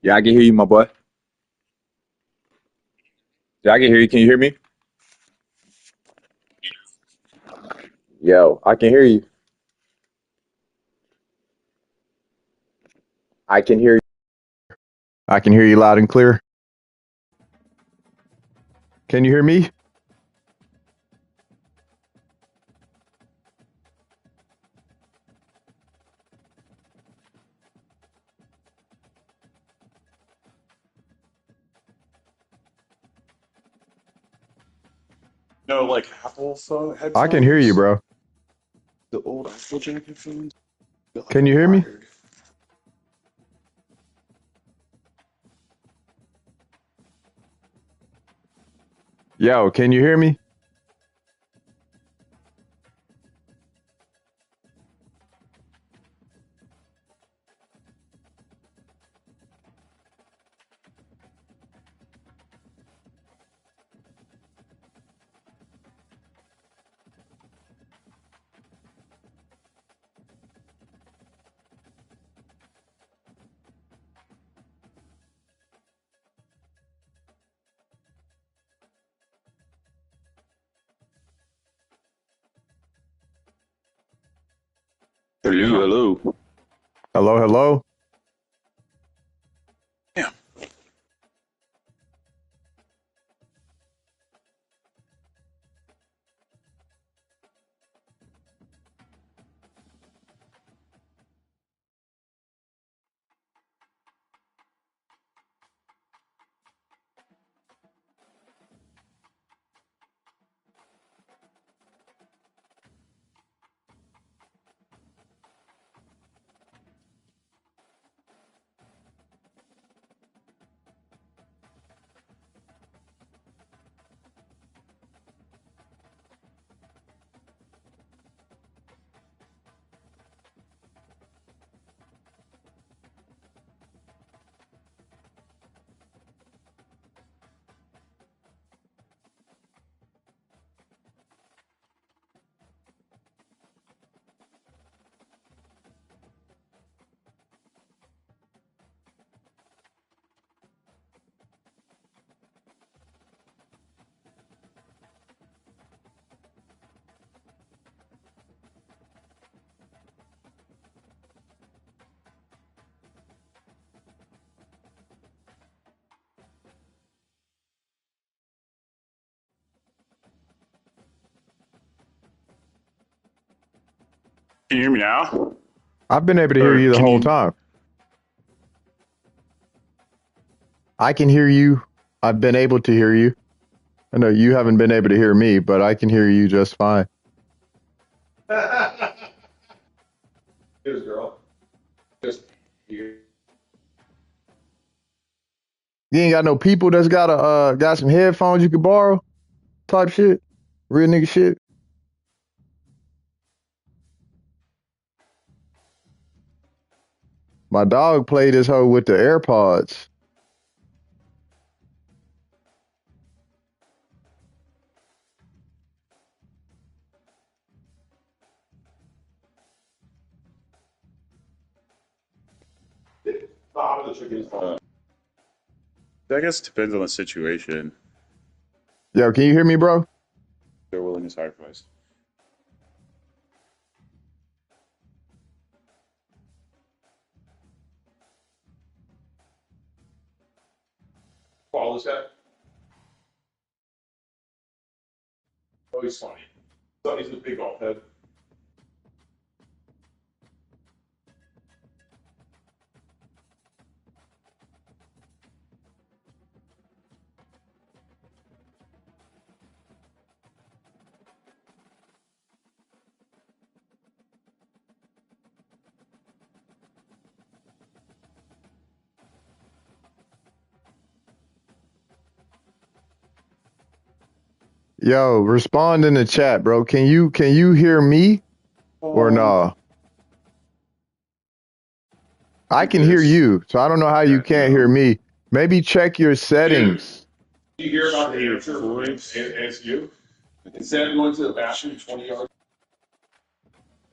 Yeah, I can hear you, my boy. Yeah, I can hear you. Can you hear me? Yo, I can hear you. I can hear you. I can hear you loud and clear. Can you hear me? No, like Apple phone I can hear you, headphones, bro. the old Apple jack headphones, they're like Can you hear me? wired. Yo, can you hear me? Hello, hello. Hello, hello. Yeah. Can you hear me now? I've been able to hear Or you the can whole you? time. I can hear you. I've been able to hear you. I know you haven't been able to hear me, but I can hear you just fine. Here's girl. Just you. You ain't got no people that's got some headphones you could borrow type shit. Real nigga shit. My dog played this hoe with the AirPods. Bob the chicken. I guess it depends on the situation. Yo, can you hear me, bro? They're willing to sacrifice. Follow this guy. Oh, he's funny. So he's the big golf head. Yo, respond in the chat, bro. Can you hear me or Um, nah? I like can hear this. you, so I don't know how you Yeah, can't hear no. me. Maybe check your Dude, settings. you hear about the answer from ASU? Instead of going to the bathroom 20 yards,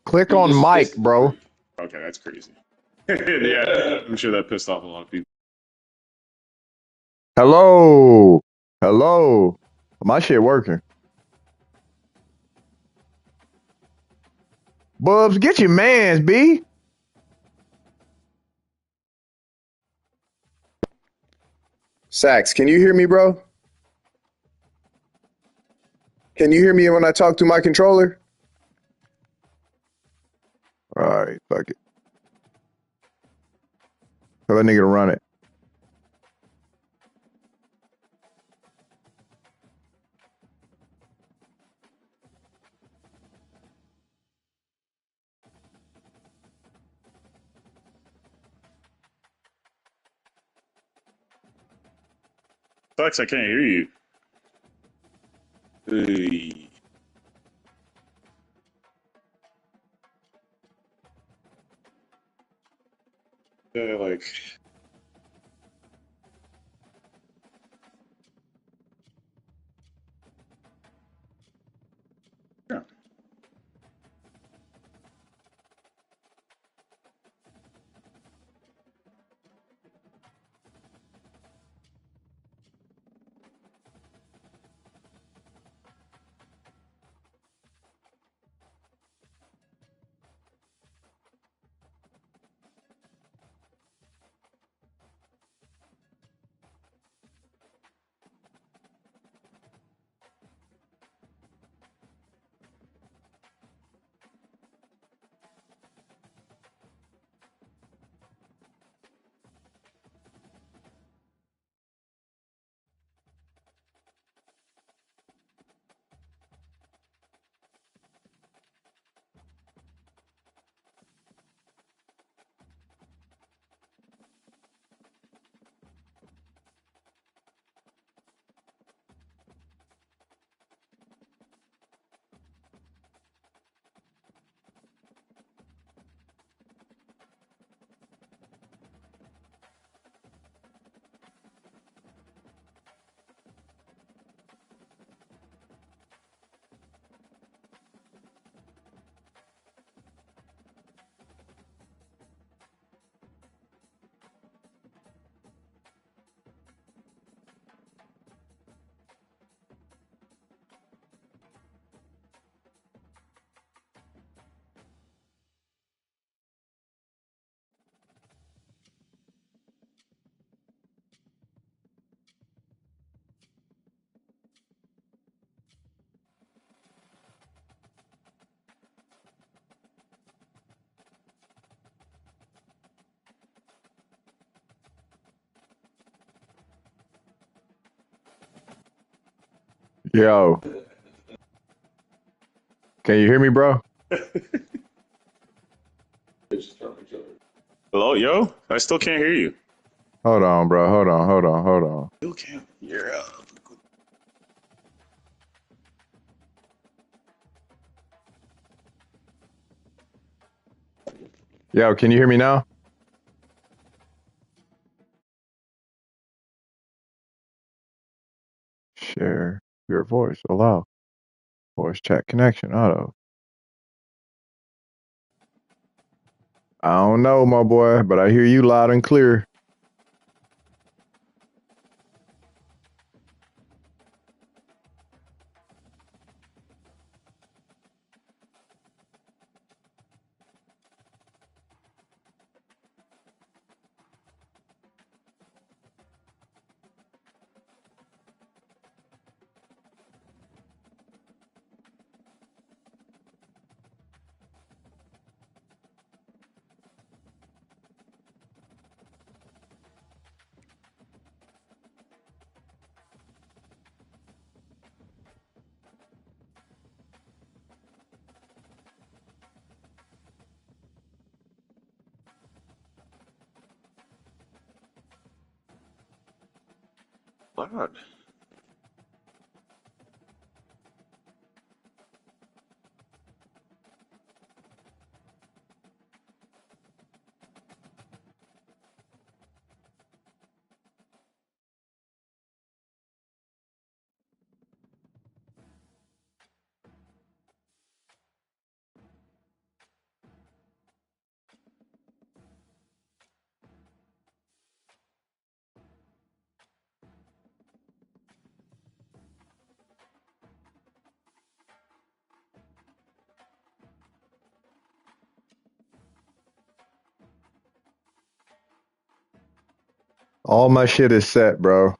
Click he on just mic, spits in the bro. creek. Okay, that's crazy. Yeah, I'm sure that pissed off a lot of people. Hello. Hello. My shit working. Bubs, get your mans, B. Sax, can you hear me, bro? Can you hear me when I talk through my controller? All right, fuck it. Tell that nigga to run it. Flex, I can't hear you. Hey. Yeah, like. Yeah. Yo, can you hear me, bro? Hello, yo? I still can't hear you. Hold on, bro. Hold on. Still can't hear. Yo, can you hear me now? Share your voice. Allow voice chat connection. Auto. I don't know, my boy, but I hear you loud and clear. Loud. All my shit is set, bro.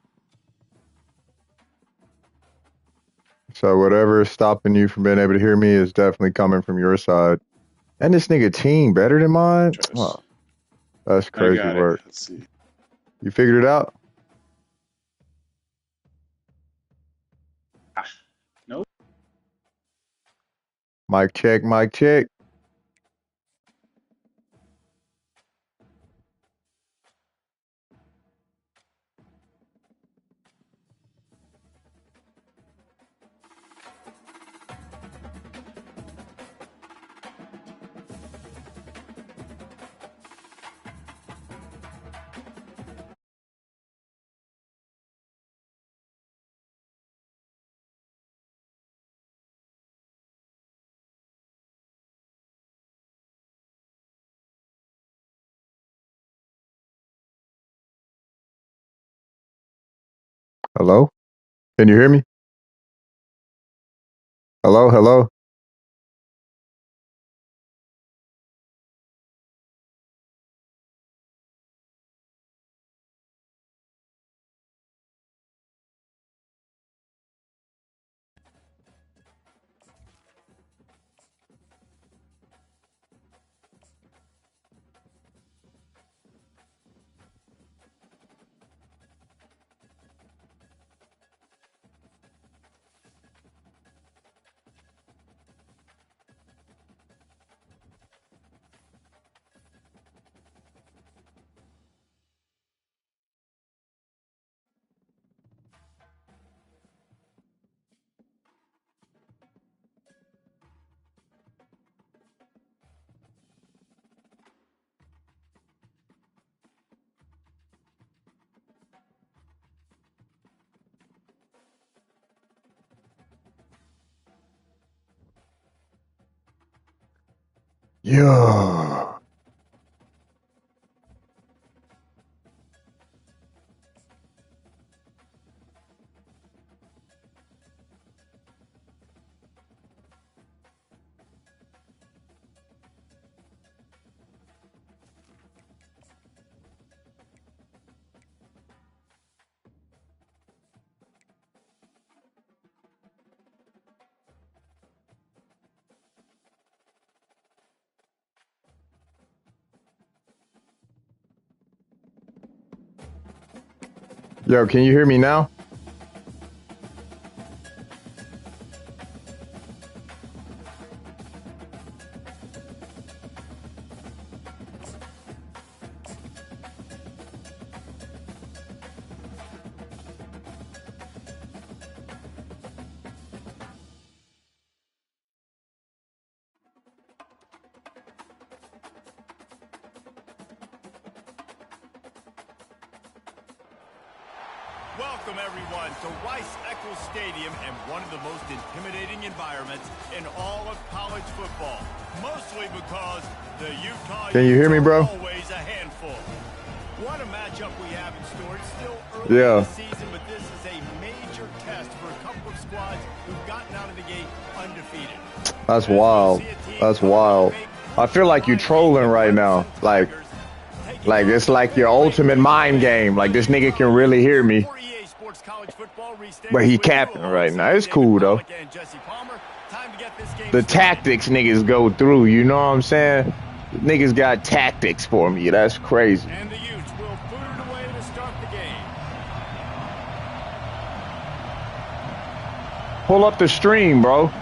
So whatever is stopping you from being able to hear me is definitely coming from your side. And this nigga team better than mine? Try this. Oh, that's I crazy got it. work. Let's see. You figured it out? Ah, nope. Mic check, mic check. Hello? Can you hear me? Hello, hello? Yeah. Yo, can you hear me now? Welcome, everyone, to Rice-Eccles Stadium and one of the most intimidating environments in all of college football. Mostly because the Utah Can you hear me, Utes bro? are always a handful. What a matchup we have in store. It's still early in Yeah. the season, but this is a major test for a couple of squads who've gotten out of the gate undefeated. That's As we wild. see a team That's coming wild. to make I feel like you trolling right now. Like it's like your ultimate mind game. Like this nigga can really hear me, but he capping right now. It's cool though. The tactics niggas go through, you know what I'm saying? Niggas got tactics for me. That's crazy. And the Utes will boot it away to start the game. Pull up the stream, bro.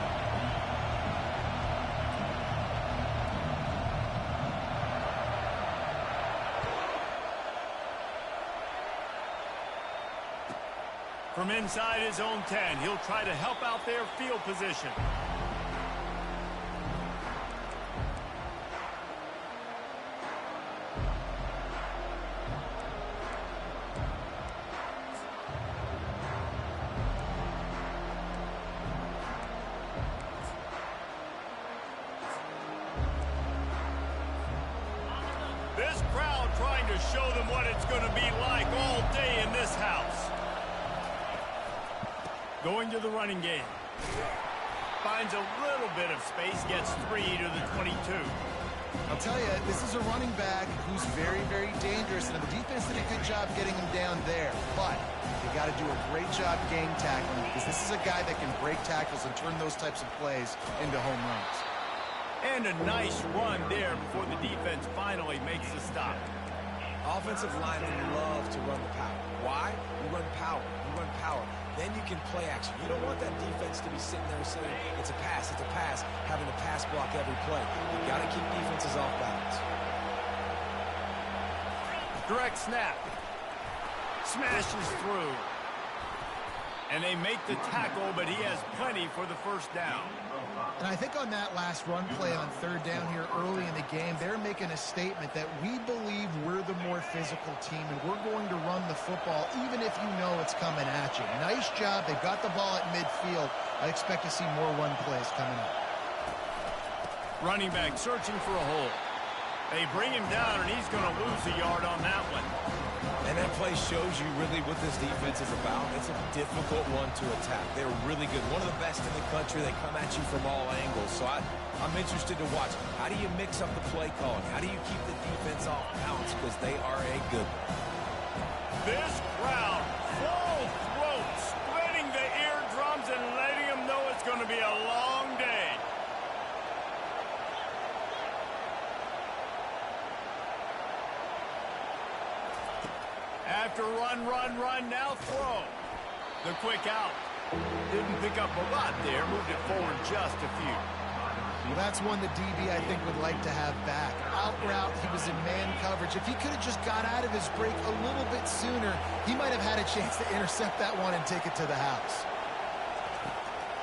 From inside his own 10, he'll try to help out their field position. This crowd trying to show them what it's going to be like all day in this house. Going to the running game. Finds a little bit of space, gets 3 to the 22. I'll tell you, this is a running back who's very, very dangerous, and the defense did a good job getting him down there. But they got to do a great job gang tackling, because this is a guy that can break tackles and turn those types of plays into home runs. And a nice run there before the defense finally makes the stop. Offensive linemen love to run the power. Why? You run power. You run power. Then you can play action. You don't want that defense to be sitting there saying, it's a pass, having to pass block every play. You got to keep defenses off balance. Direct snap. Smashes through. And they make the tackle, but he has plenty for the first down. And I think on that last run play on third down here early in the game, they're making a statement that we believe we're the more physical team and we're going to run the football even if you know it's coming at you. Nice job. They've got the ball at midfield. I expect to see more run plays coming up. Running back searching for a hole. They bring him down, and he's going to lose a yard on that one. And that play shows you really what this defense is about. It's a difficult one to attack. They're really good. One of the best in the country. They come at you from all angles. So I'm interested to watch. How do you mix up the play calling? How do you keep the defense off balance? Because they are a good one. This crowd, full throat, splitting the eardrums and letting them know it's going to be a long day. After run, now throw. The quick out. Didn't pick up a lot there, moved it forward just a few. Well, that's one the DB, I think, would like to have back. Out route, he was in man coverage. If he could have just got out of his break a little bit sooner, he might have had a chance to intercept that one and take it to the house.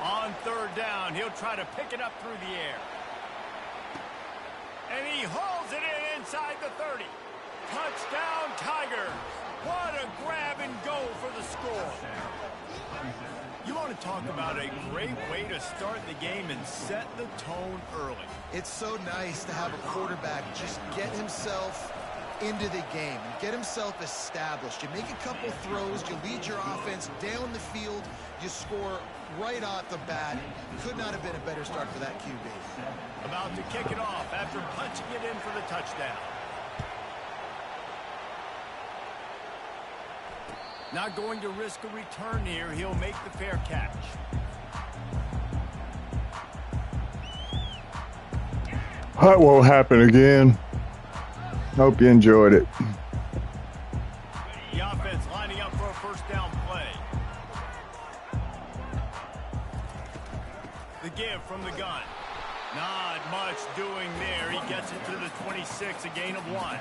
On third down, he'll try to pick it up through the air. And he hauls it in inside the 30. Touchdown, Tigers. What a grab and go for the score. You want to talk about a great way to start the game and set the tone early. It's so nice to have a quarterback just get himself into the game and get himself established. You make a couple throws, you lead your offense down the field, you score right off the bat. Could not have been a better start for that QB. About to kick it off after punching it in for the touchdown. Not going to risk a return here. He'll make the fair catch. That won't happen again. Hope you enjoyed it. The offense lining up for a first down play. The give from the gun. Not much doing there. He gets it to the 26, a gain of 1.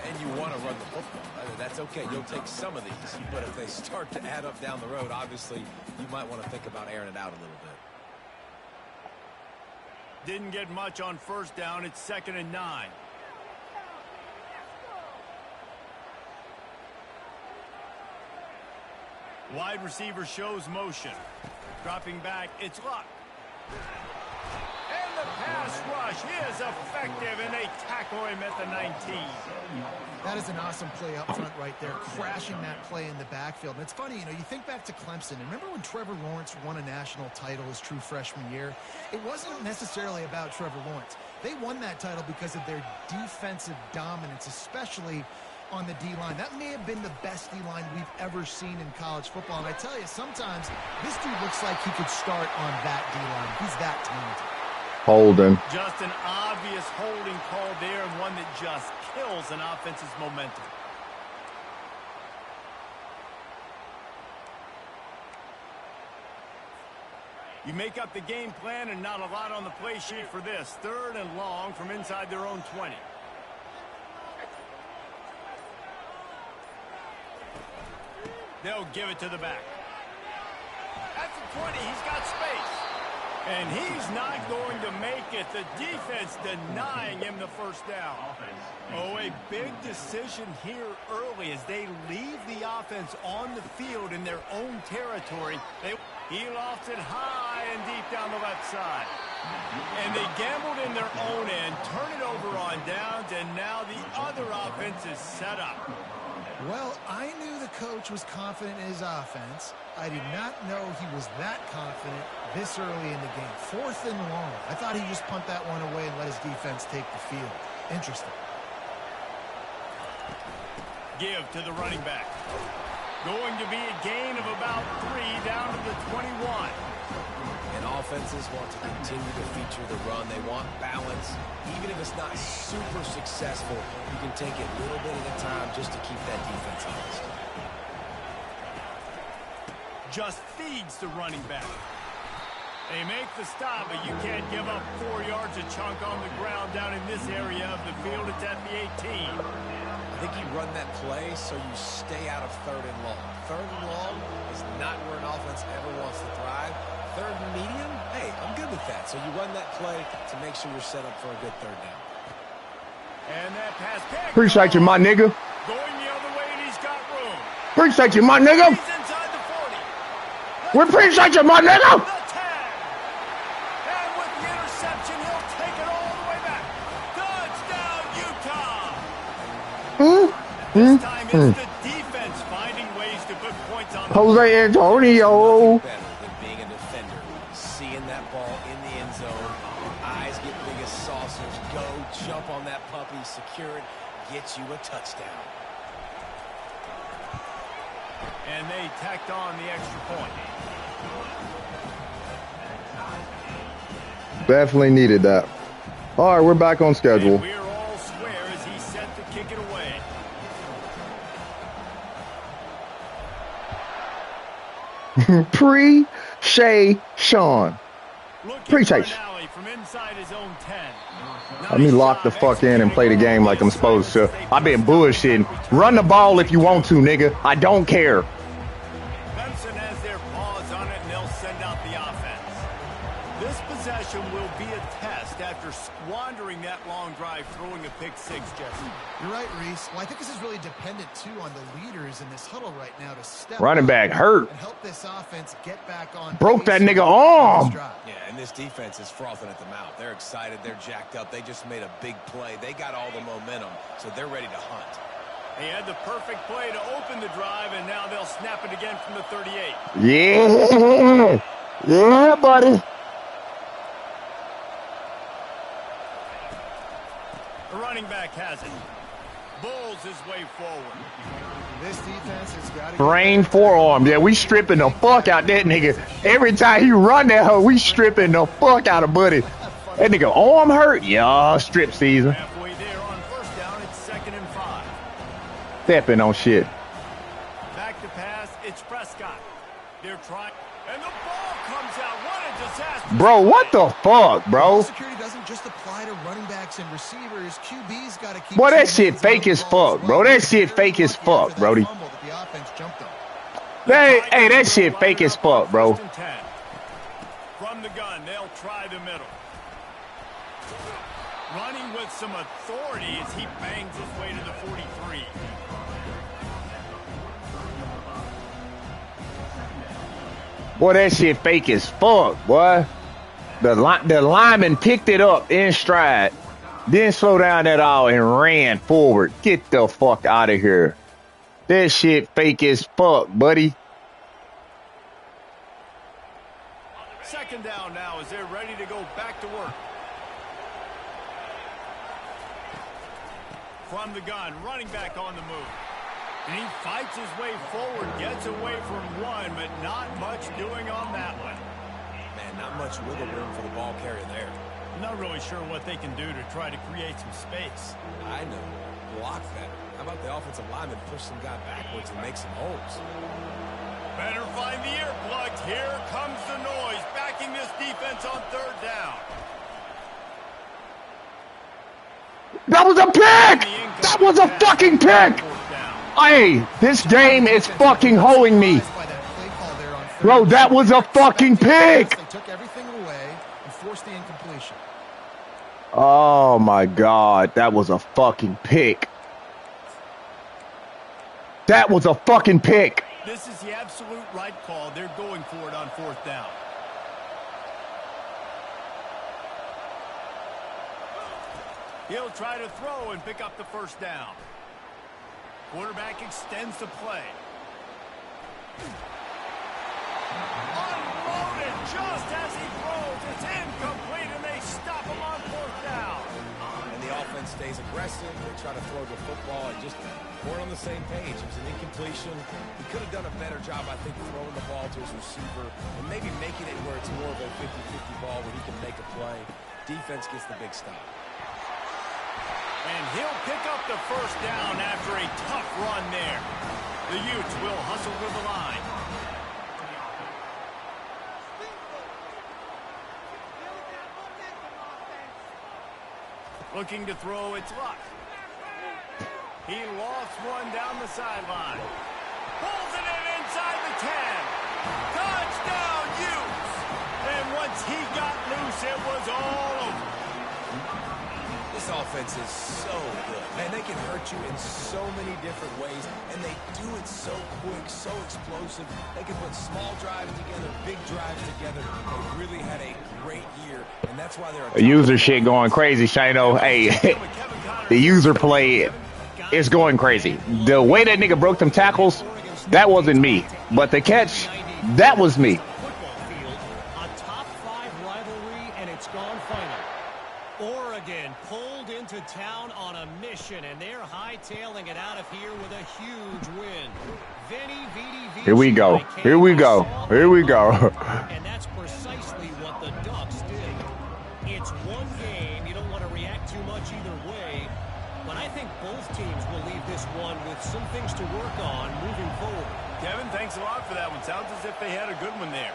And you want to run the football. I mean, that's okay. You'll take some of these. But if they start to add up down the road, obviously, you might want to think about airing it out a little bit. Didn't get much on first down. It's 2nd and 9. Wide receiver shows motion. Dropping back, it's Luck. And the pass rush is effective, and they tackle him at the 19. That is an awesome play up front right there, crashing that play in the backfield. And it's funny, you know, you think back to Clemson, and remember when Trevor Lawrence won a national title his true freshman year? It wasn't necessarily about Trevor Lawrence. They won that title because of their defensive dominance, especially on the D-line. That may have been the best D-line we've ever seen in college football. And I tell you, sometimes this dude looks like he could start on that D-line. He's that talented. Holding. Just an obvious holding call there, and one that just kills an offense's momentum. You make up the game plan, and not a lot on the play sheet for this. 3rd and long from inside their own 20. They'll give it to the back. At the 20, he's got space. And he's not going to make it. The defense denying him the first down. Oh, a big decision here early as they leave the offense on the field in their own territory. He lofts it high and deep down the left side. And they gambled in their own end, turn it over on downs, and now the other offense is set up. Well, I knew the coach was confident in his offense. I did not know he was that confident this early in the game. 4th and long. I thought he just punt that one away and let his defense take the field. Interesting. Give to the running back. Going to be a gain of about 3 down to the 21. And offenses want to continue to feature the run. They want balance. Even if it's not super successful, you can take it little bit at a time just to keep that defense honest. Just feeds the running back. They make the stop, but you can't give up 4 yards a chunk on the ground down in this area of the field. It's at the 18. I think you run that play so you stay out of 3rd and long. 3rd and long is not where an offense ever wants to thrive. 3rd and medium, hey, I'm good with that. So you run that play to make sure you're set up for a good 3rd down. And that pass pick. Appreciate you, my nigga. Going the other way, and he's got room. Appreciate you, my nigga. He's inside the 40. We appreciate you, my nigga. The 10. And with the interception, he'll take it all the way back. Touchdown, Utah. This time it's the defense finding ways to put points on the board. Jose Antonio. Better than being a defender. Seeing that ball in the end zone, eyes get big as saucers. Go jump on that puppy, secure it, get you a touchdown. And they tacked on the extra point. Definitely needed that. All right, we're back on schedule. And we're all square as he's set to kick it away. Pre-Shay Sean. Appreciate you. From inside his own 10. Let me lock the fuck in and play the game like I'm supposed to. I've been bullshitting. Run the ball if you want to, nigga. I don't care. Clemson has their paws on it, and they'll send out the offense. This possession will be a test after squandering that long drive, throwing a pick 6, Jesse. You're right, Reese. Well, I think this is really dependent, too, on the leaders in this huddle right now to step Running back hurt. and help this offense get back on. Broke that pace nigga on this arm. drive. Yeah, and this defense is frothing at the mouth. They're excited. They're jacked up. They just made a big play. They got all the momentum, so they're ready to hunt. He had the perfect play to open the drive, and now they'll snap it again from the 38. Yeah. Yeah, buddy. The running back has it. Bulls his way forward. This defense has got to Brain forearm. Yeah, we stripping the fuck out that nigga. Every time he run that hoe, we stripping the fuck out of buddy. That nigga arm hurt? Yeah, strip season. Halfway there on first down, it's 2nd and 5. Stepping on shit. Back to pass, it's Prescott. They're trying, and the ball comes out. What a disaster. Bro, what the fuck, bro? Security doesn't just apply to running backs and receivers. QB's got to keep. Boy, that shit fake as fuck, bro. That shit fake as fuck, Brody. Hey, that shit fake as fuck, bro. From the gun, they'll try the middle. Running with some authority as he bangs his way to the 43. Boy, that shit fake as fuck, boy. The lineman picked it up in stride, didn't slow down at all, and ran forward. Get the fuck out of here. That shit fake as fuck, buddy. 2nd down now as they're ready to go back to work. From the gun, running back on the move. And he fights his way forward, gets away from one, but not much doing on that one. Man, not much wiggle room for the ball carrier there. I'm not really sure what they can do to try to create some space. I know. Block better. How about the offensive lineman push some guy backwards and make some holes? Better find the earplugs. Here comes the noise, backing this defense on 3rd down. That was a pick! That was a fucking pick! Hey, this game is fucking holding me. Bro, that was a fucking pick! They took everything away and forced the incompletion. Oh my God, that was a fucking pick. That was a fucking pick. This is the absolute right call. They're going for it on 4th down. He'll try to throw and pick up the 1st down. Quarterback extends the play. Unloaded just as he throws. It's incomplete, and they stop him on 4th down. And the offense stays aggressive. They try to throw the football and just weren't on the same page. It was an incompletion. He could have done a better job, I think, throwing the ball to his receiver and maybe making it where it's more of a 50-50 ball where he can make a play. Defense gets the big stop. And he'll pick up the 1st down after a tough run there. The Utes will hustle to the line. Looking to throw, it's Luck. He lofts one down the sideline. Pulls it in inside the 10. Touchdown, Utes! And once he got loose, it was all over. This offense is so good. Man, they can hurt you in so many different ways, and they do it so quick, so explosive. They can put small drives together, big drives together. They really had a great year, and that's why they're The user shit going crazy, Shino. Hey, the user play is going crazy. The way that nigga broke them tackles, that wasn't me. But the catch, that was me. A top 5 rivalry, and it's gone final. Oregon pulled into town on a mission, and they're hightailing it out of here with a huge win. Here we go. Here we go. Here we go. And that's precisely what the Ducks did. It's one game. You don't want to react too much either way. But I think both teams will leave this one with some things to work on moving forward. Kevin, thanks a lot for that one. Sounds as if they had a good one there.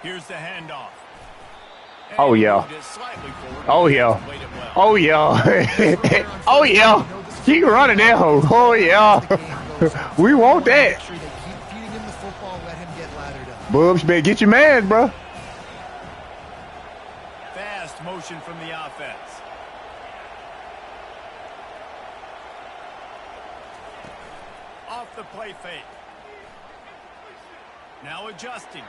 Here's the handoff. And Oh, yeah. Oh, yeah. Oh, yeah. Oh, yeah. Keep running that hoe. Oh, yeah. We want that. Bubs, better get your man, bro. Fast motion from the offense. Off the play fake. Now adjusting.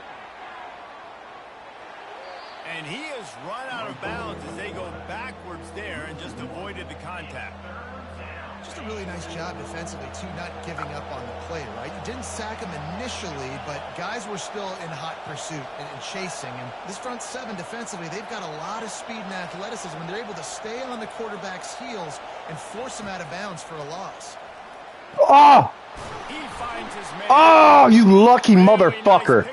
And he has run out of bounds as they go backwards there and just avoided the contact. Just a really nice job defensively, too, not giving up on the play, right? You didn't sack him initially, but guys were still in hot pursuit and chasing. And this front 7 defensively, they've got a lot of speed and athleticism, and they're able to stay on the quarterback's heels and force him out of bounds for a loss. Oh! He finds his man. Oh, you lucky motherfucker.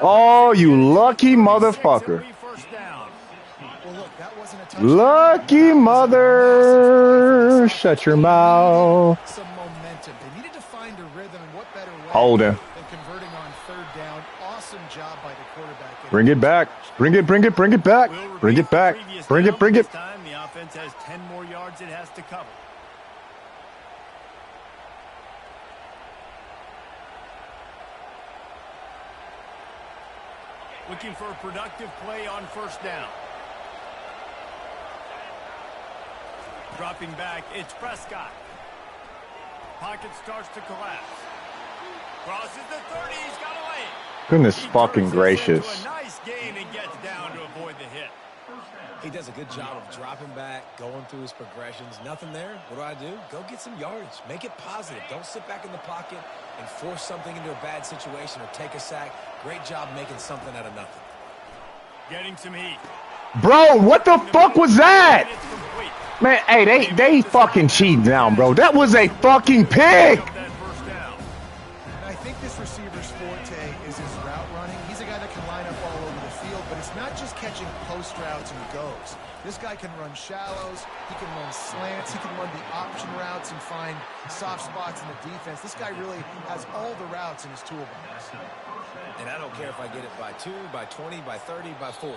Oh, you lucky motherfucker. Well, look, that wasn't a touchdown. Lucky mother. Shut your mouth. Some momentum. They needed to find a rhythm, and what better way Hold him. than converting on 3rd down. Awesome job by the quarterback. Bring it back. Bring it back. Bring it back. Bring it. This time the offense has 10 more yards it has to cover. Looking for a productive play on 1st down. Dropping back, it's Prescott. Pocket starts to collapse. Crosses the 30, he's got a lane. Goodness fucking gracious. A nice gain and gets down to avoid the hit. He does a good job of dropping back, going through his progressions. Nothing there. What do? Go get some yardage. Make it positive. Don't sit back in the pocket and force something into a bad situation or take a sack. Great job making something out of nothing. Getting some heat. Bro, what the fuck was that? Man, hey, they fucking cheating down, bro. That was a fucking pick. And I think this receiver's forte is his route running. He's a guy that can line up all over the field, but it's not just catching post routes and goes. This guy can run shallows, he can run slants, he can run the option routes and find soft spots in the defense. This guy really has all the routes in his toolbox. And I don't care if I get it by 2, by 20, by 30, by 40.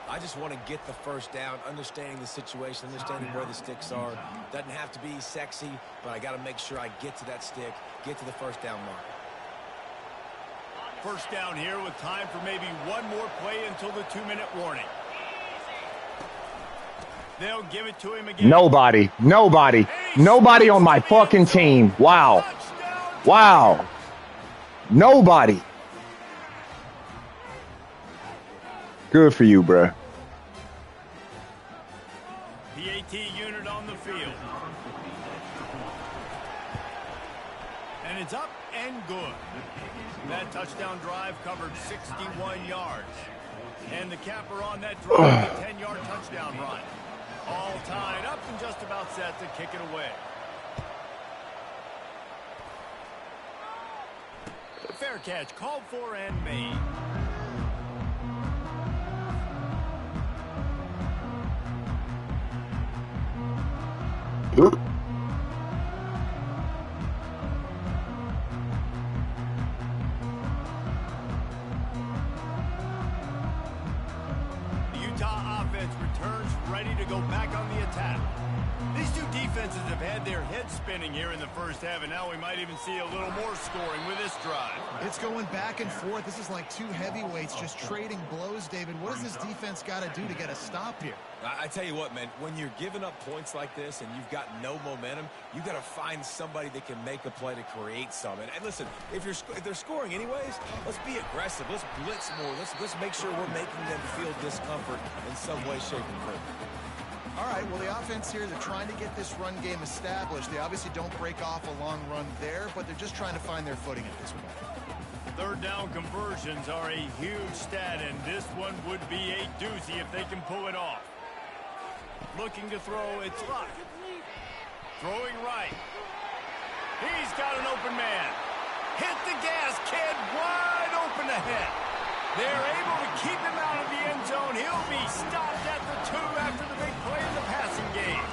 I just want to get the 1st down, understanding the situation, understanding where the sticks are. Doesn't have to be sexy, but I got to make sure I get to that stick, get to the 1st down mark. 1st down here with time for maybe one more play until the 2-minute warning. They'll give it to him again. Nobody on my fucking team. Wow. Nobody. Good for you, bruh. PAT unit on the field. And it's up and good. That touchdown drive covered 61 yards. And the capper on that drive, a 10-yard touchdown run. All tied up and just about set to kick it away. Fair catch called for and made. Returns ready to go back on the attack. These two defenses have had their heads spinning here in the first half, and now we might even see a little more scoring with this drive. It's going back and forth. This is like two heavyweights just trading blows, David. What does this defense got to do to get a stop here? I tell you what, man, when you're giving up points like this and you've got no momentum, you got to find somebody that can make a play to create some. And listen, if they're scoring anyways, let's be aggressive. Let's blitz more. Let's make sure we're making them feel discomfort in some way, shape, and form. All right, well, the offense here, they're trying to get this run game established. They obviously don't break off a long run there, but they're just trying to find their footing at this point. Third down conversions are a huge stat, and this one would be a doozy if they can pull it off. Looking to throw, it's Luck. Throwing right. He's got an open man. Hit the gas, kid, wide open ahead. They're able to keep him out of the end zone. He'll be stopped at the 2 after the big play in the passing game.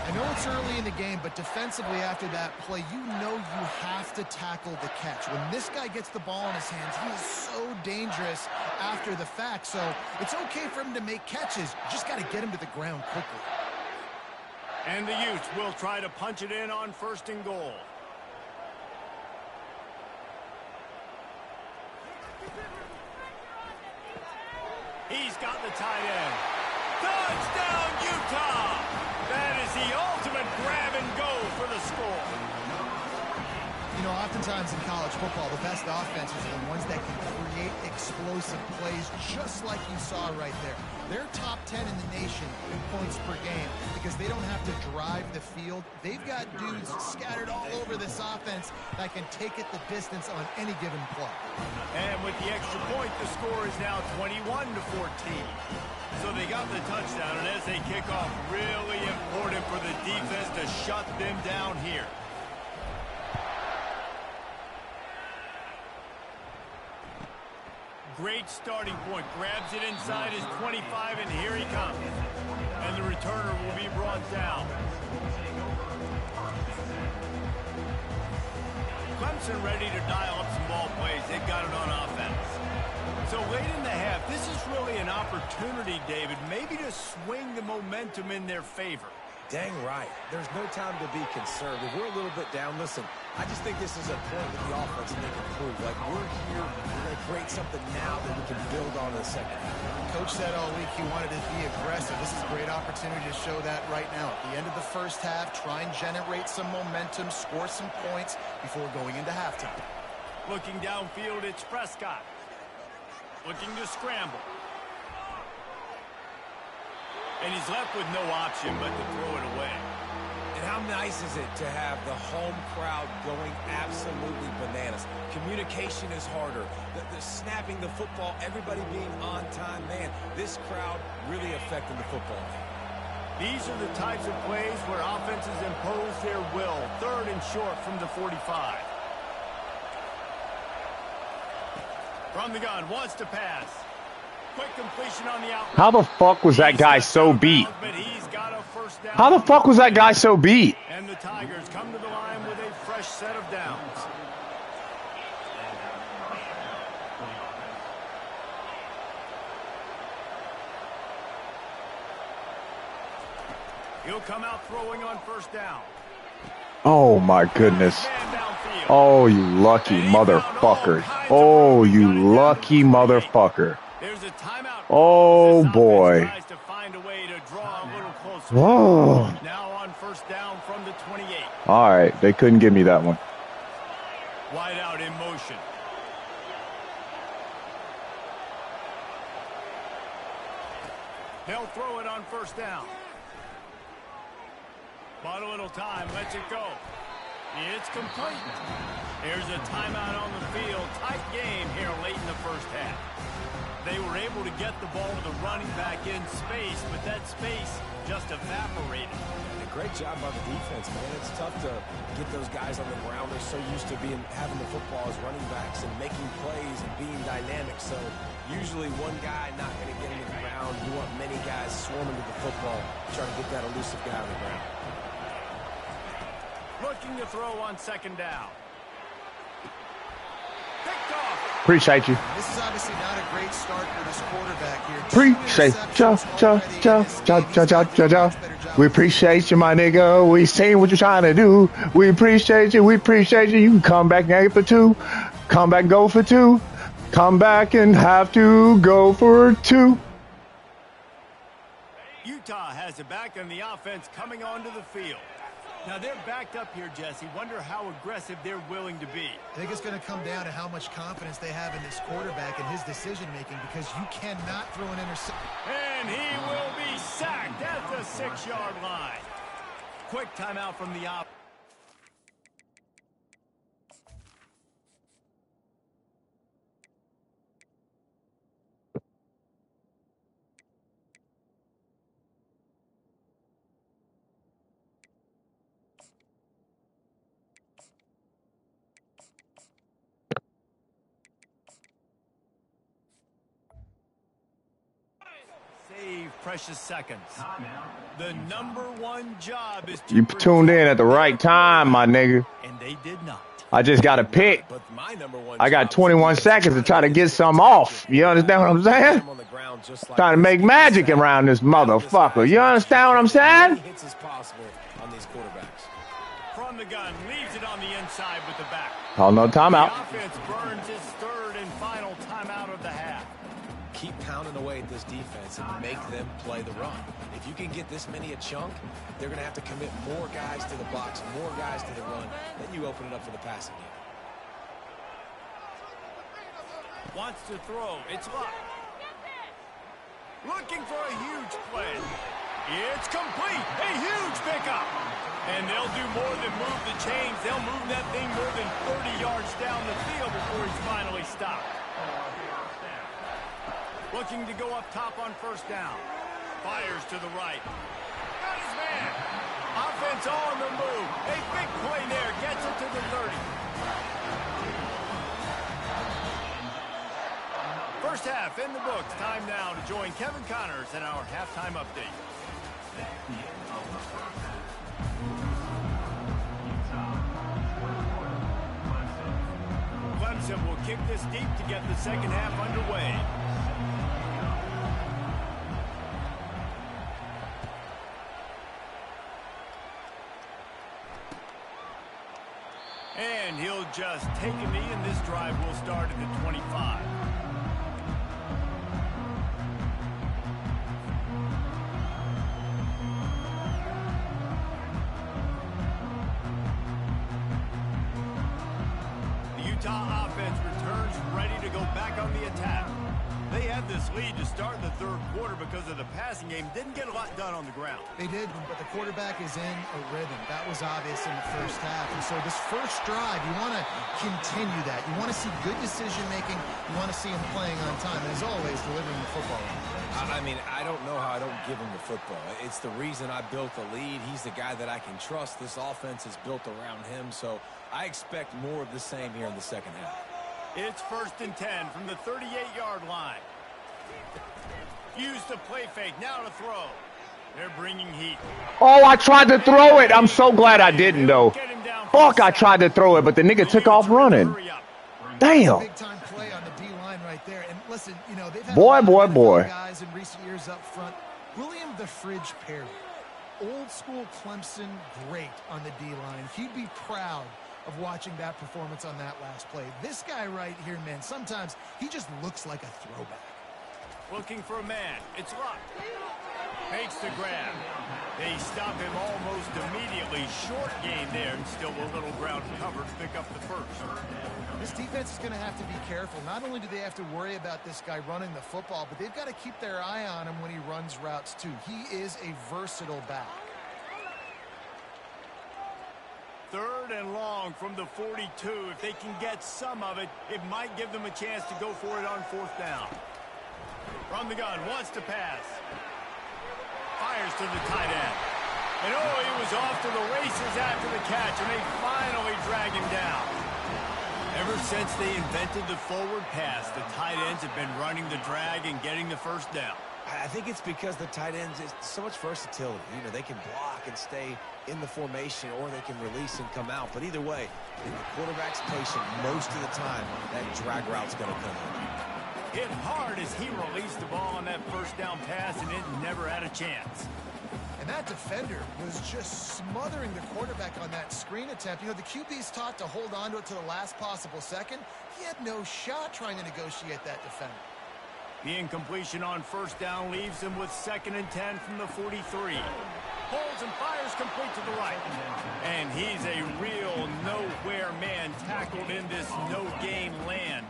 I know it's early in the game, but defensively after that play, you know you have to tackle the catch. When this guy gets the ball in his hands, he is so dangerous after the fact. So it's okay for him to make catches. You just got to get him to the ground quickly. And the Utes will try to punch it in on 1st and goal. He's got the tight end. Touchdown, Utah! That is the ultimate grab and go for the score. You know, oftentimes in college football, the best offenses are the ones that can create explosive plays just like you saw right there. They're top 10 in the nation in points per game because they don't have to drive the field. They've got dudes scattered all over this offense that can take it the distance on any given play. And with the extra point, the score is now 21-14. So they got the touchdown, and as they kick off, really important for the defense to shut them down here. Great starting point. Grabs it inside his 25, and here he comes. And the returner will be brought down. Clemson ready to dial up some ball plays. They've got it on offense. So late in the half, this is really an opportunity, David, maybe to swing the momentum in their favor. Dang right. There's no time to be conservative. We're a little bit down. Listen, I just think this is a point with the offense and they can prove. Like, we're here, we're going to create something now that we can build on in the second half. Coach said all week he wanted to be aggressive. This is a great opportunity to show that right now. At the end of the first half, try and generate some momentum, score some points before going into halftime. Looking downfield, it's Prescott. Looking to scramble. And he's left with no option but to throw it away. And how nice is it to have the home crowd going absolutely bananas? Communication is harder. The snapping the football, everybody being on time. Man, this crowd really affecting the football game. These are the types of plays where offenses impose their will. 3rd and short from the 45. From the gun, wants to pass. Quick completion on the outlet. How the fuck was that guy so beat? How the fuck was that guy so beat? And the Tigers come to the line with a fresh set of downs. He'll come out throwing on 1st down. Oh my goodness. Oh, you lucky mmotherfucker. Oh, you lucky motherfucker. Oh boy. Whoa. Now on 1st down from the 28. All right, they couldn't give me that one. Wide out in motion. They'll throw it on 1st down. final time. Lets it go. It's complete. Here's a timeout on the field. Tight game here late in the first half. They were able to get the ball to the running back in space, but that space just evaporated. A great job by the defense, man. It's tough to get those guys on the ground. They're so used to having the football as running backs and making plays and being dynamic. So usually one guy not going to get into the ground. You want many guys swarming to the football, trying to get that elusive guy on the ground. Looking to throw on second down. Picked off. Appreciate you. This is obviously not a great start for this quarterback here. Appreciate you. We appreciate you, my nigga. We seen what you're trying to do. We appreciate you. We appreciate you. You can come back and get for 2. Come back and go for 2. Come back and have to go for 2. Utah has it back and the offense coming onto the field. Now they're backed up here, Jesse. Wonder how aggressive they're willing to be. I think it's going to come down to how much confidence they have in this quarterback and his decision-making, because you cannot throw an interception. And he will be sacked at the 6-yard line. Quick timeout from the offense. Save precious seconds. The #1 job is to You tuned in at the right time, my nigga. And they did not. I just got a pick. But my #1 I got 21 seconds to try to get some off. You understand what I'm saying? Trying to make magic around this motherfucker. You understand what I'm saying? Hits as possible on these quarterbacks. From the gun, leaves it on the inside with the back. Oh, no timeout. The offense burns his third and final timeout of the half. Keep pounding away at this defense and make them play the run. If you can get this many a chunk, they're going to have to commit more guys to the box, more guys to the run. Then you open it up for the passing game. Wants to throw. It's locked. Looking for a huge play. It's complete. A huge pickup. And they'll do more than move the chains. They'll move that thing more than 30 yards down the field before he's finally stopped. Looking to go up top on first down. Fires to the right. Got his man. Offense on the move. A big play there. Gets it to the 30. First half in the books. Time now to join Kevin Connors in our halftime update. Clemson will kick this deep to get the second half underway. And he'll just take a knee, and this drive will start at the 25. The Utah offense returns ready to go back on the attack. They had this lead to start the third quarter because of the passing game. Didn't get a lot done on the ground. They did, but the quarterback is in a rhythm. That was obvious in the first half. And so this first drive, you want to continue that. You want to see good decision-making. You want to see him playing on time. And as always, delivering the football. I mean, I don't know how I don't give him the football. It's the reason I built the lead. He's the guy that I can trust. This offense is built around him. So I expect more of the same here in the second half. It's 1st and 10 from the 38-yard line. Use the play fake. Now to throw. They're bringing heat. Oh, I tried to throw it. I'm so glad I didn't, though. Fuck, I tried to throw it, but the nigga took off running. Damn. Big time play on the D-line right there. And listen, you know, they've had boy. guys in recent years up front. William the Fridge Perry, old school Clemson great on the D-line. He'd be proud of watching that performance on that last play. This guy right here, man, sometimes he just looks like a throwback. Looking for a man. It's locked. Makes the grab. They stop him almost immediately. Short gain there, and still a little ground cover to pick up the first. This defense is going to have to be careful. Not only do they have to worry about this guy running the football, but they've got to keep their eye on him when he runs routes too. He is a versatile back. 3rd and long from the 42. If they can get some of it, it might give them a chance to go for it on 4th down. From the gun, wants to pass. Fires to the tight end. And oh, he was off to the races after the catch, and they finally drag him down. Ever since they invented the forward pass, the tight ends have been running the drag and getting the 1st down. I think it's because the tight ends is so much versatility. You know, they can block and stay in the formation, or they can release and come out. But either way, if the quarterback's patient most of the time, that drag route's going to come in. Hit hard as he released the ball on that 1st down pass, and it never had a chance. And that defender was just smothering the quarterback on that screen attempt. You know, the QB's taught to hold on to it to the last possible second. He had no shot trying to negotiate that defender. The incompletion on 1st down leaves him with 2nd and 10 from the 43. Holds and fires complete to the right. And he's a real nowhere man tackled in this no-game land.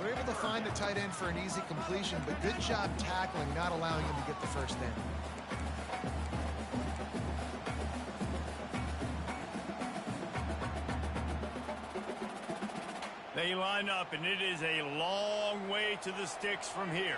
They're able to find the tight end for an easy completion, but good job tackling, not allowing him to get the 1st down. They line up, and it is a long way to the sticks from here.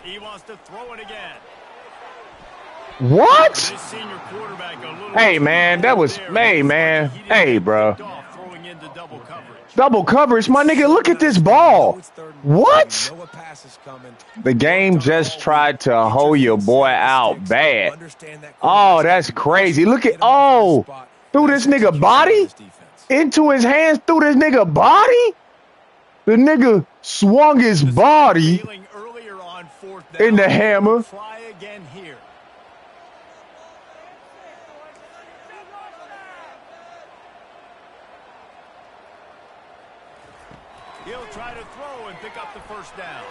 He wants to throw it again. What? This senior quarterback a little Hey, man, that was, hey, man. Hey, bro. throwing into double coverage. Double coverage, my nigga. Look at this ball. What? The game just tried to hold your boy out bad. Oh, that's crazy. Look at, oh, threw this nigga body into his hands, threw this nigga body. The nigga swung his body in the hammer. Try again here. He'll try to throw and pick up the 1st down.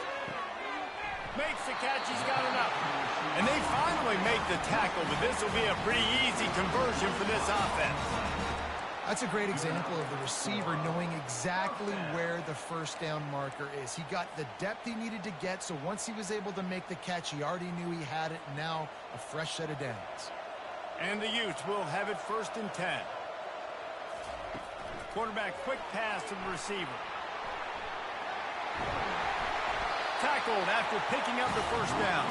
Makes the catch, he's got enough. And they finally make the tackle, but this will be a pretty easy conversion for this offense. That's a great example of the receiver knowing exactly where the 1st down marker is. He got the depth he needed to get, so once he was able to make the catch, he already knew he had it. Now a fresh set of downs. And the Utes will have it 1st and 10. Quarterback quick pass to the receiver. Tackled after picking up the 1st down.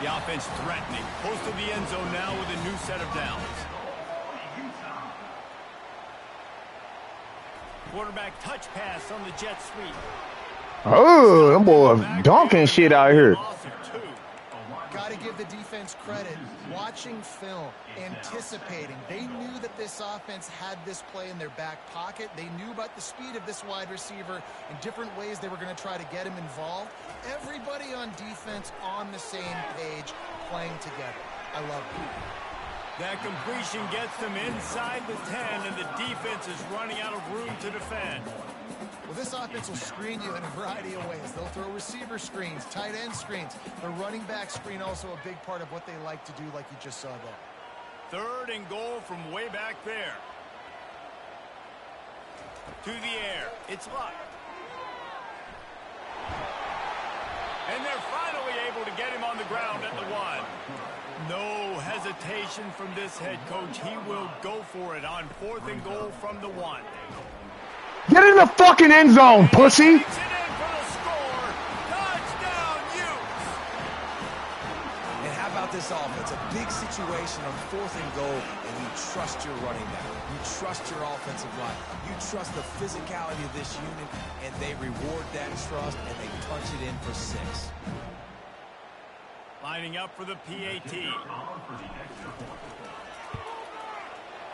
The offense threatening. Close to the end zone now with a new set of downs. Quarterback touch pass on the jet sweep. Oh, them boys donking shit out here. Got to give the defense credit. Watching film, anticipating. They knew that this offense had this play in their back pocket. They knew about the speed of this wide receiver and different ways they were going to try to get him involved. Everybody on defense on the same page, playing together. I love it. That completion gets them inside the 10, and the defense is running out of room to defend. Well, this offense will screen you in a variety of ways. They'll throw receiver screens, tight end screens. The running back screen also a big part of what they like to do, like you just saw there. 3rd and goal from way back there. To the air. It's Luck. And they're finally able to get him on the ground at the 1. No hesitation from this head coach. He will go for it on 4th and goal from the 1. Get in the fucking end zone, pussy. And how about this offense? A big situation on 4th and goal, and you trust your running back. You trust your offensive line. You trust the physicality of this unit, and they reward that trust, and they punch it in for 6. Lining up for the PAT.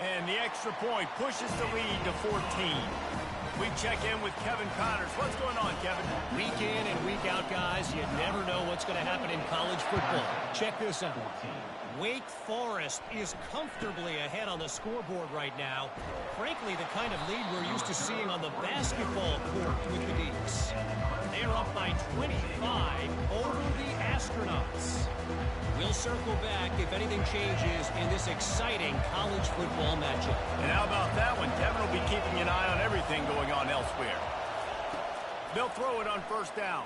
And the extra point pushes the lead to 14. We check in with Kevin Connors. What's going on, Kevin? Week in and week out, guys, you never know what's going to happen in college football. Check this out. Wake Forest is comfortably ahead on the scoreboard right now. Frankly, the kind of lead we're used to seeing on the basketball court with the Deacs. They're up off by 25 over the Astronauts. We'll circle back if anything changes in this exciting college football matchup. And how about that one? Kevin will be keeping an eye on everything going on elsewhere. They'll throw it on first down.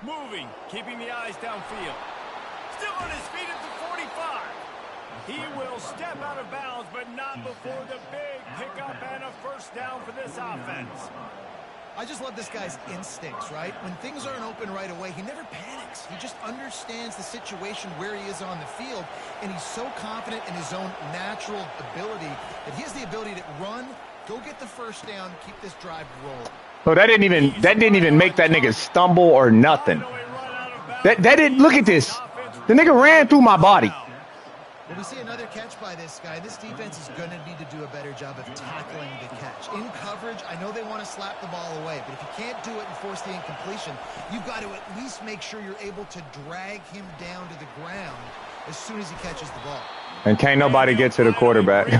Moving, keeping the eyes downfield. Still on his feet at the 45. He will step out of bounds, but not before the big pickup and a first down for this offense. I just love this guy's instincts, right? When things aren't open right away, he never panics. He just understands the situation where he is on the field, and he's so confident in his own natural ability that he has the ability to run, go get the first down, keep this drive rolling. So that didn't even make that nigga stumble or nothing. That didn't, look at this. The nigga ran through my body. Well, we see another catch by this guy. This defense is going to need to do a better job of tackling the catch. In coverage, I know they want to slap the ball away, but if you can't do it and force the incompletion, you've got to at least make sure you're able to drag him down to the ground as soon as he catches the ball. And can't nobody get to the quarterback.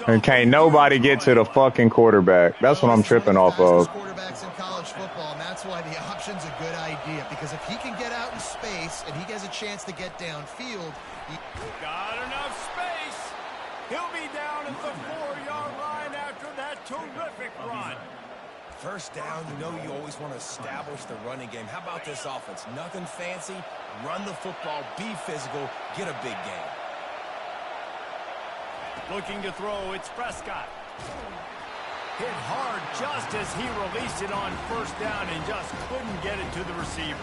And can't nobody get to the fucking quarterback. That's what I'm tripping off of. Quarterbacks in college football, and that's why the option's a good idea, because if he can get out in space and he has a chance to get downfield, got enough space. He'll be down at the 4-yard line after that terrific run. First down, you know you always want to establish the running game. How about this offense? Nothing fancy. Run the football, be physical, get a big gain. Looking to throw, it's Prescott. Hit hard just as he released it on first down and just couldn't get it to the receiver.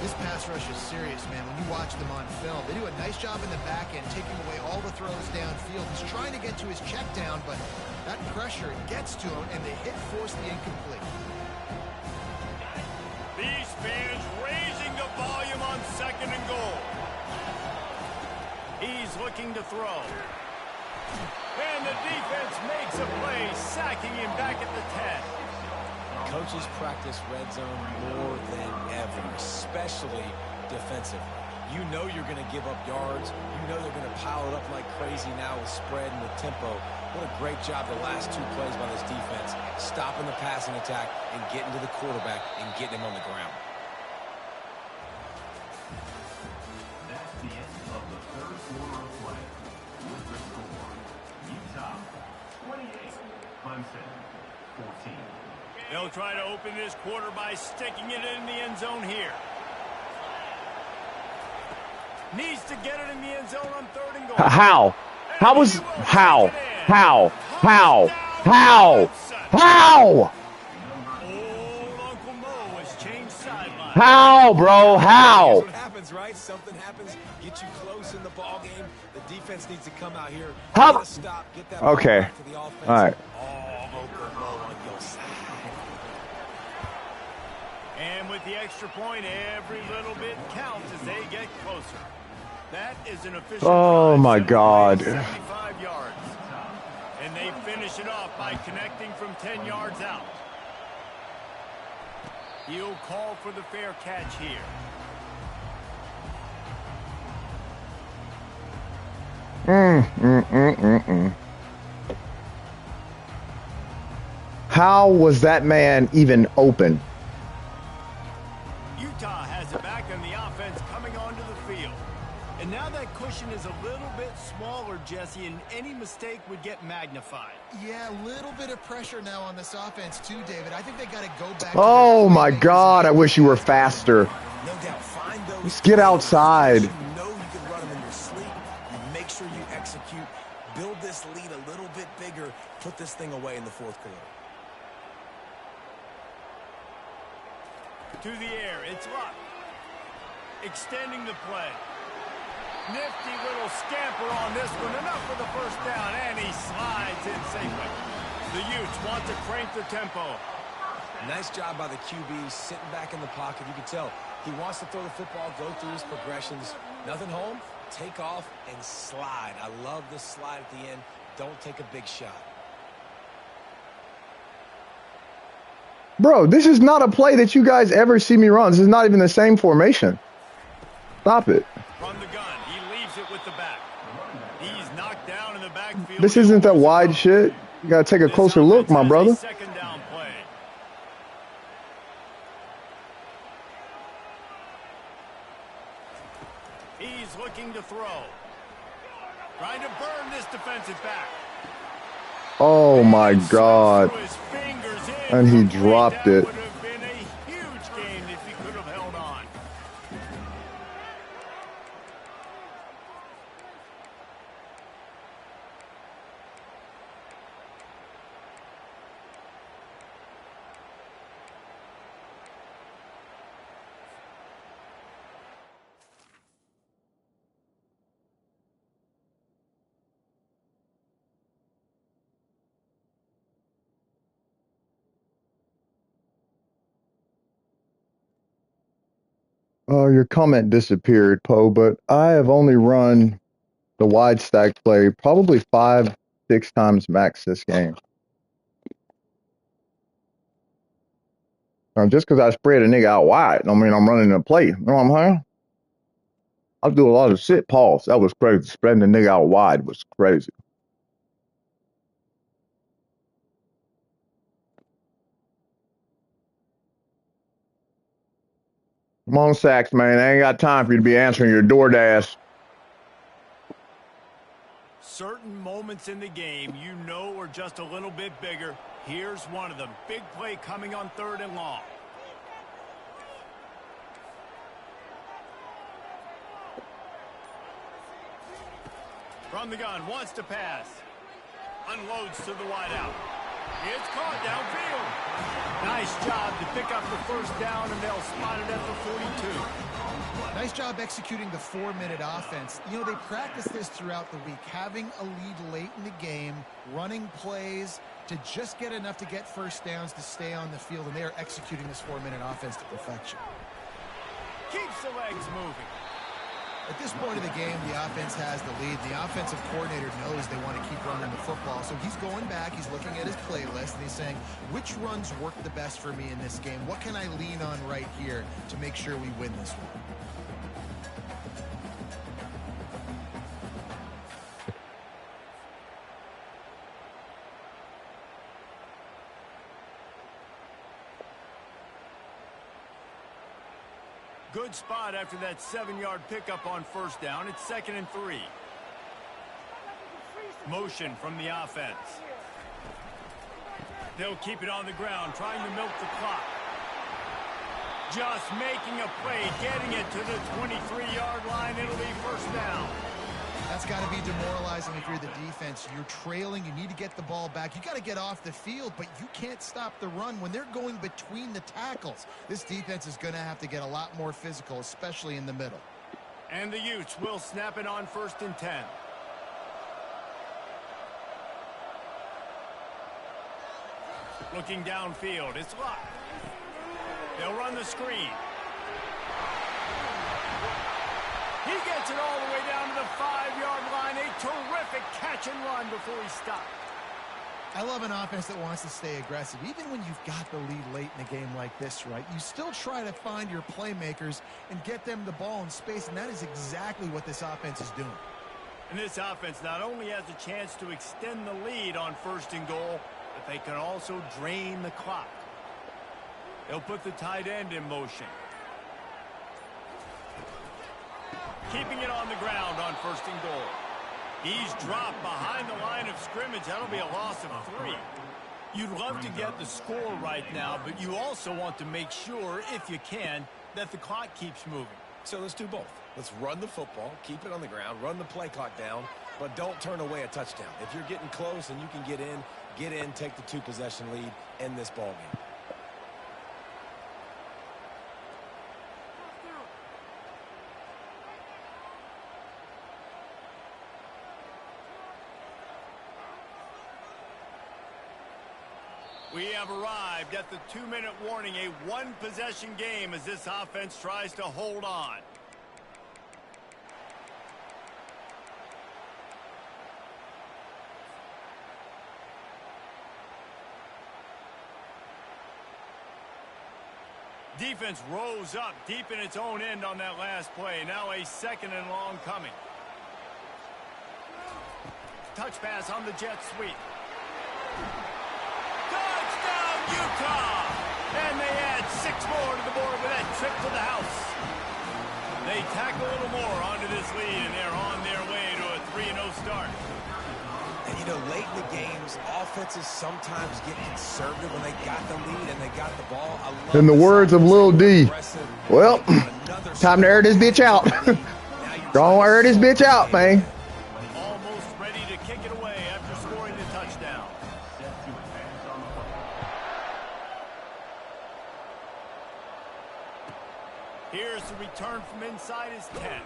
this pass rush is serious, man. When you watch them on film, they do a nice job in the back end, taking away all the throws downfield. He's trying to get to his check down, but that pressure gets to him, and the hit forced the incomplete. These fans raising the volume on 2nd and goal. He's looking to throw. And the defense makes a play, sacking him back at the 10. Coaches practice red zone more than ever, especially defensively. You know you're going to give up yards. You know they're going to pile it up like crazy now with spread and with tempo. What a great job the last two plays by this defense, stopping the passing attack and getting to the quarterback and getting him on the ground. That's the end of the third quarter of play. With the score, Utah 28, Clemson 14. They'll try to open this quarter by sticking it in the end zone here. Needs to get it in the end zone on 3rd and goal. How? How? Old Uncle Mo has changed sidelines. How, bro? How? That's what happens, right? Something happens, get you close in the ball game. The defense needs to come out here. How? Stop, get that Okay. back to the offense. All right. Uncle Mo on your side. And with the extra point, every little bit counts as they get closer. That is an official. Oh, my God. 75 yards. And they finish it off by connecting from 10 yards out. He'll call for the fair catch here. How was that man even open? Utah has it back on the offense coming onto the field. And now that cushion is a little bit smaller, Jesse, and any mistake would get magnified. Yeah, a little bit of pressure now on this offense too, David. I think they got to go back. Oh, my God. I wish you were faster. No doubt, find those. Let's get outside. You know you can run them in your sleep. You make sure you execute. Build this lead a little bit bigger. Put this thing away in the 4th quarter. To the air, it's Luck. Extending the play. Nifty little scamper on this one. Enough for the first down, and he slides in safely. The Utes want to crank the tempo. Nice job by the QB, sitting back in the pocket. You can tell he wants to throw the football, go through his progressions. Nothing home, take off, and slide. I love the slide at the end. Don't take a big shot. Bro, this is not a play that you guys ever see me run. This is not even the same formation. Stop it. From the gun, he leaves it with the back. He's knocked down in the backfield. This isn't that wide shit. You got to take a This closer look, offense my has a brother. second down play. He's looking to throw. Trying to burn this defensive back. Oh, my And it slips God. through his fingers. And he Incomplete. dropped That it. would have been a huge gain if he could have held on. Oh, your comment disappeared, Poe, but I have only run the wide stack play probably 5, 6 times max this game. Just because I spread a nigga out wide, I mean I'm running a play. You know what I'm saying? I do a lot of sit pause. That was crazy. Spreading the nigga out wide was crazy. Come on, Sacks, man. I ain't got time for you to be answering your DoorDash. Certain moments in the game you know are just a little bit bigger. Here's one of them. Big play coming on 3rd and long. From the gun, wants to pass. Unloads to the wideout. It's caught downfield. Nice job to pick up the first down, and they'll spot it at the 42. Nice job executing the 4-minute offense. You know, they practice this throughout the week, having a lead late in the game, running plays to just get enough to get first downs to stay on the field, and they are executing this 4-minute offense to perfection. Keeps the legs moving. At this point of the game, the offense has the lead. The offensive coordinator knows they want to keep running the football. So he's going back, he's looking at his playlist, and he's saying, which runs work the best for me in this game? What can I lean on right here to make sure we win this one? Good spot after that 7-yard pickup on first down. It's 2nd and 3. Motion from the offense. They'll keep it on the ground, trying to milk the clock. Just making a play, getting it to the 23-yard line. It'll be first down. That's got to be demoralizing if you're the defense. You're trailing. You need to get the ball back. You got to get off the field, but you can't stop the run when they're going between the tackles. This defense is going to have to get a lot more physical, especially in the middle. And the Utes will snap it on 1st and 10. Looking downfield. It's locked. They'll run the screen. He gets it all the way down to the 5-yard line. A terrific catch and run before he stopped. I love an offense that wants to stay aggressive. Even when you've got the lead late in a game like this, right, you still try to find your playmakers and get them the ball in space, and that is exactly what this offense is doing. And this offense not only has a chance to extend the lead on 1st and goal, but they can also drain the clock. They'll put the tight end in motion. Keeping it on the ground on 1st and goal. He's dropped behind the line of scrimmage. That'll be a loss of 3. You'd love to get the score right now, but you also want to make sure, if you can, that the clock keeps moving. So let's do both. Let's run the football, keep it on the ground, run the play clock down, but don't turn away a touchdown. If you're getting close and you can get in, take the 2-possession lead, end this ball game. We have arrived at the 2-minute warning, a 1-possession game as this offense tries to hold on. Defense rose up deep in its own end on that last play. Now a 2nd and long coming. Touch pass on the jet sweep. Touchdown, Utah! And they add 6 more to the board with that trip to the house. They tack a little more onto this lead, and they're on their way to a 3-0 start. And, you know, late in the games, offenses sometimes get conservative when they got the lead and they got the ball. In the words of Lil D, well, time to air this bitch out. Go on, air this bitch out, man. Almost ready to kick it away after scoring the touchdown. Here's the return from inside his 10.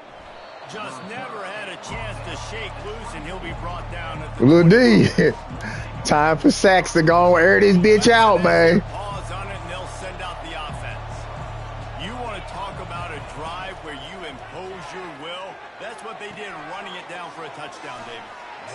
Just never had a chance to shake loose, and he'll be brought down at the Lil D, time for Sacks to go and air this bitch out, man. Pause on it, and they'll send out the offense. You want to talk about a drive where you impose your will? That's what they did, running it down for a touchdown, David.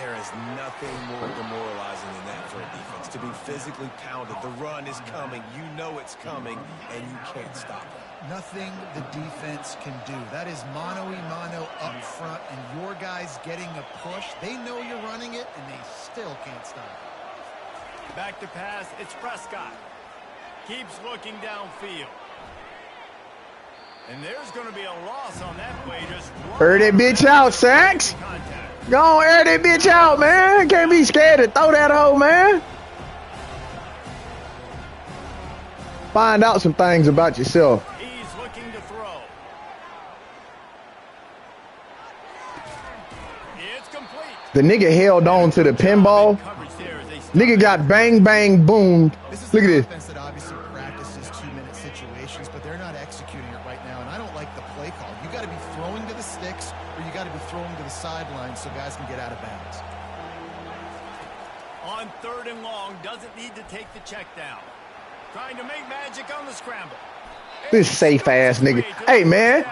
There is nothing more demoralizing than that for a defense. To be physically pounded, the run is coming, you know it's coming, and you can't stop it. Nothing the defense can do. That is mano-a-mano up front, and your guys getting a push. They know you're running it, and they still can't stop it. Back to pass, it's Prescott. Keeps looking downfield. And there's going to be a loss on that play. Just air that bitch out, Sacks. Go on, air that bitch out, man. Can't be scared to throw that hoe, man. Find out some things about yourself. He's looking to throw. It's complete. The nigga held on to the pinball. Nigga got bang, bang, boom. Look at this. Offense that obviously practices 2-minute situations, but they're not executing it right now, and I don't like the play call. You got to be throwing to the sticks, or you got to be throwing to the sideline so guys can get out of bounds. On 3rd and long, doesn't need to take the check down. Trying to make magic on the scramble. This safe ass nigga. Hey man,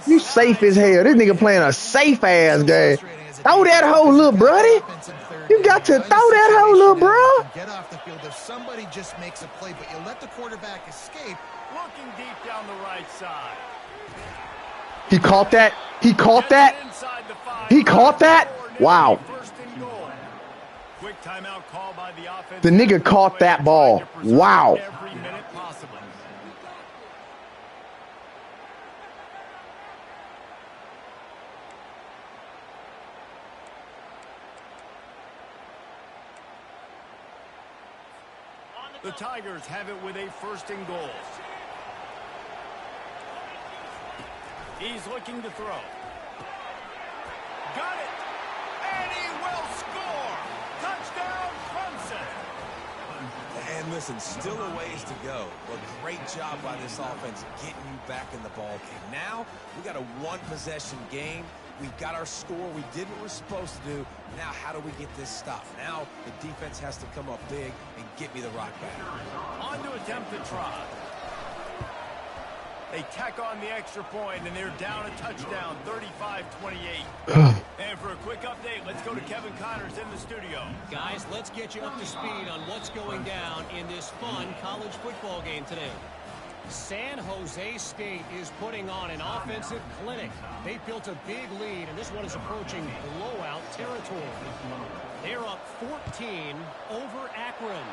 you safe as hell. This nigga playing a safe ass game. Throw that hoe, little buddy. You got to throw that hoe, little bro. Get off the field if somebody just makes a play, but you let the quarterback escape. Looking deep down the right side. He caught that. He caught that. He caught that. Wow. Quick timeout call by the offense. The nigga caught that ball. Wow. Every minute possible. The Tigers have it with a 1st and goal. He's looking to throw. Got it. And he will score. Touchdown, Clemson. And listen, still a ways to go. But great job by this offense getting you back in the ball game. Now, we got a 1-possession game. We got our score. We did what we're supposed to do. Now, how do we get this stopped? Now, the defense has to come up big and get me the rock back. On to attempt the try. They tack on the extra point, and they're down a touchdown, 35-28. And for a quick update, let's go to Kevin Connors in the studio. Guys, let's get you up to speed on what's going down in this fun college football game today. San Jose State is putting on an offensive clinic. They built a big lead, and this one is approaching blowout territory. They're up 14 over Akron.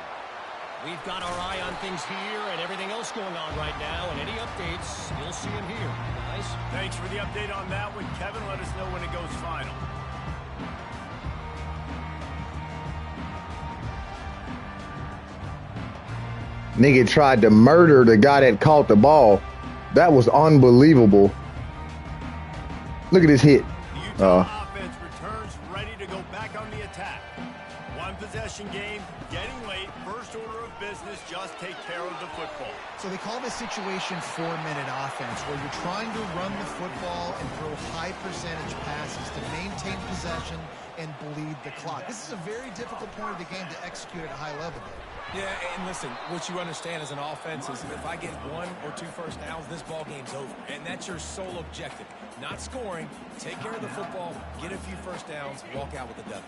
We've got our eye on things here and everything else going on right now, and any updates, you'll see them here, guys. Thanks for the update on that one, Kevin. Let us know when it goes final. Nigga tried to murder the guy that caught the ball. That was unbelievable. Look at this hit. The Utah offense returns ready to go back on the attack. 1-possession game, getting late. First order of business, just take care of the football. So they call this situation 4-minute offense, where you're trying to run the football and throw high percentage passes to maintain possession and bleed the clock. This is a very difficult point of the game to execute at a high level. Yeah, and listen, what you understand as an offense is if I get 1 or 2 first downs, this ball game's over. And that's your sole objective. Not scoring, take care of the football, get a few first downs, walk out with a W.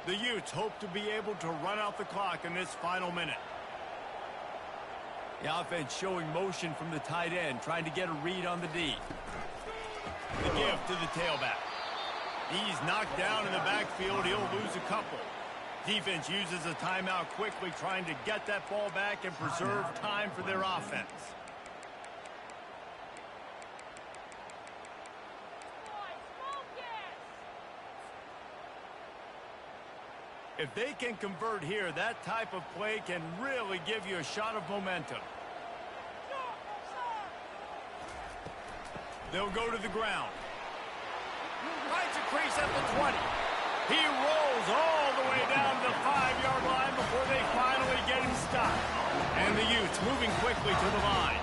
The Utes hope to be able to run out the clock in this final minute. The offense showing motion from the tight end, trying to get a read on the D. The give to the tailback. He's knocked down in the backfield. He'll lose a couple. Defense uses a timeout quickly, trying to get that ball back and preserve time for their offense. If they can convert here, that type of play can really give you a shot of momentum. They'll go to the ground. Finds a crease at the 20. He rolls all the way down to the 5-yard line before they finally get him stopped. And the Utes moving quickly to the line.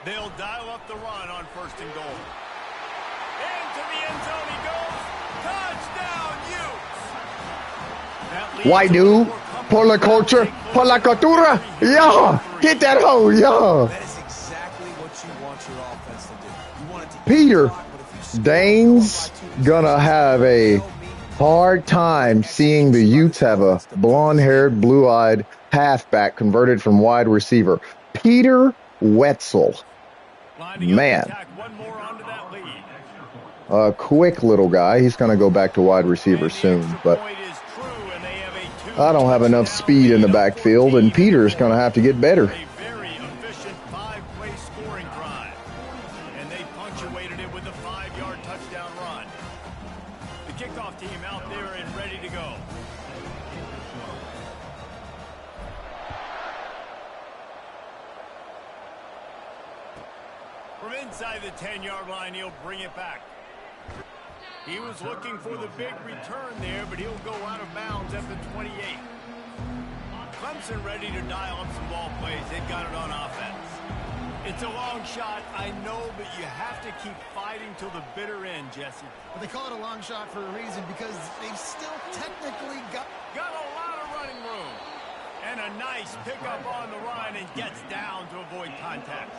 They'll dial up the run on 1st and goal. Into the end zone he goes. Touchdown, Utes! White dude, por la culture, por la cultura. Yeah, hit that hole, yeah. That is exactly what you want your offense to do. You want it to Peter, Dane's gonna have a hard time seeing the Utes have a blonde-haired, blue-eyed halfback converted from wide receiver. Peter Wetzel. Man. A quick little guy. He's going to go back to wide receiver soon, but I don't have enough speed in the backfield, and Peter's going to have to get better. A very efficient 5-play scoring drive. And they punctuated it with a 5-yard touchdown run. The kickoff team out there and ready to go. From inside the 10-yard line, he'll bring it back. He was looking for the big return there, but he'll go out of bounds at the 28. Clemson ready to dial up some ball plays. They've got it on offense. It's a long shot, I know, but you have to keep fighting till the bitter end, Jesse. Well, they call it a long shot for a reason, because they've still technically got a lot of running room. And a nice pickup on the line and gets down to avoid contact.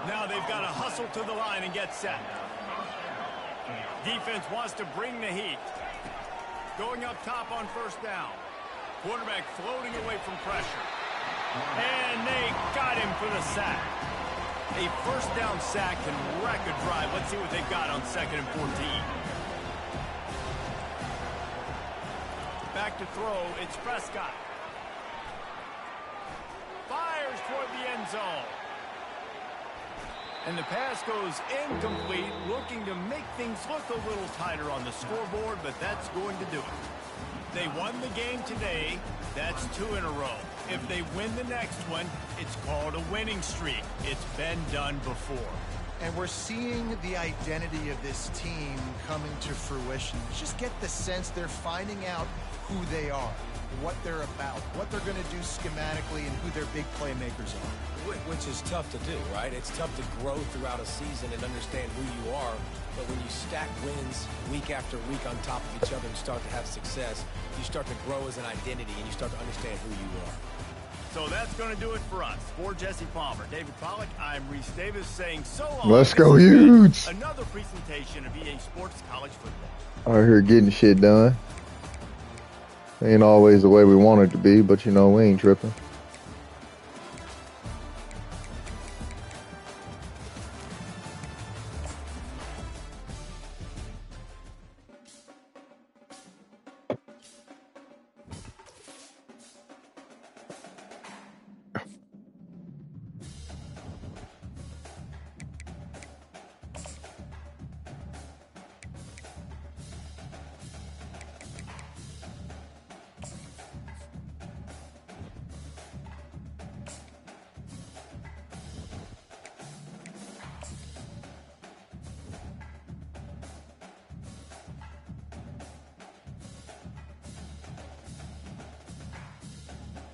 Now they've got to hustle to the line and get set. Defense wants to bring the heat. Going up top on 1st down. Quarterback floating away from pressure. And they got him for the sack. A 1st down sack can wreck a drive. Let's see what they've got on 2nd and 14. Back to throw, it's Prescott. Fires toward the end zone. And the pass goes incomplete, looking to make things look a little tighter on the scoreboard, but that's going to do it. They won the game today. That's 2 in a row. If they win the next one, it's called a winning streak. It's been done before. And we're seeing the identity of this team coming to fruition. Just get the sense they're finding out who they are, what they're about, what they're going to do schematically, and who their big playmakers are. Which is tough to do, right? It's tough to grow throughout a season and understand who you are. But when you stack wins week after week on top of each other and start to have success, you start to grow as an identity and you start to understand who you are. So that's going to do it for us. For Jesse Palmer, David Pollack, I'm Reese Davis saying so long. Let's go, Utes. Another presentation of EA Sports College Football. Out here getting shit done. Ain't always the way we want it to be, but you know, we ain't tripping.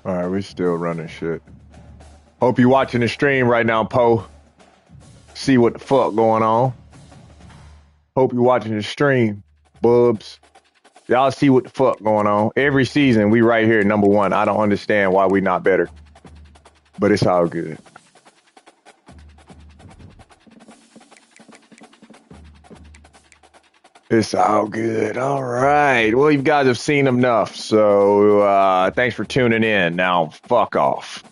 All right, we still running shit. Hope you watching the stream right now, Poe. See what the fuck going on. Hope you watching the stream, bubs. Y'all see what the fuck going on. Every season, we right here, number one. I don't understand why we not better. But it's all good. It's all good. All right. Well, you guys have seen enough. So thanks for tuning in. Now, fuck off.